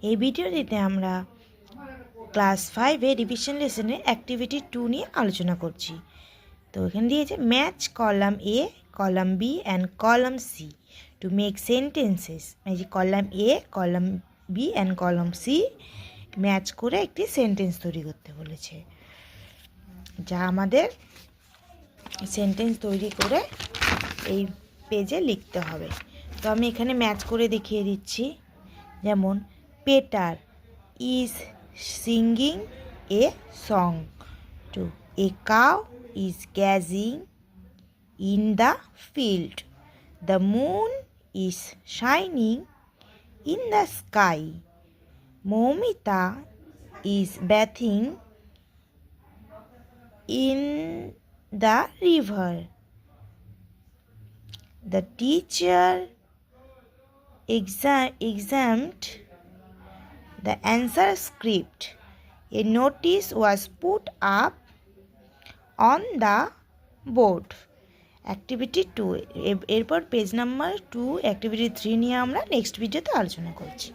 এই ভিডিওটিতে আমরা ক্লাস 5 রিভিশন লেসনের অ্যাক্টিভিটি 2 নিয়ে আলোচনা করছি। তো এখানে দিয়েছে match column A, column B and column C to make sentences. এই যে column A, column B and column C match করে একটি সেন্টেন্স তৈরি করতে বলেছে, যা আমাদের সেন্টেন্স তৈরি করে এই পেজে লিখতে হবে। তো আমি এখানে ম্যাচ করে দেখিয়ে দিচ্ছি। যেমন Peter is singing a song to a cow is grazing in the field, the moon is shining in the sky, Moumita is bathing in the river, the teacher examined the answer script. A notice was put up on the board. Activity 2 এরপর page number 2 activity 3 নিয়ে আমরা next ভিডিওতে আলোচনা করছি।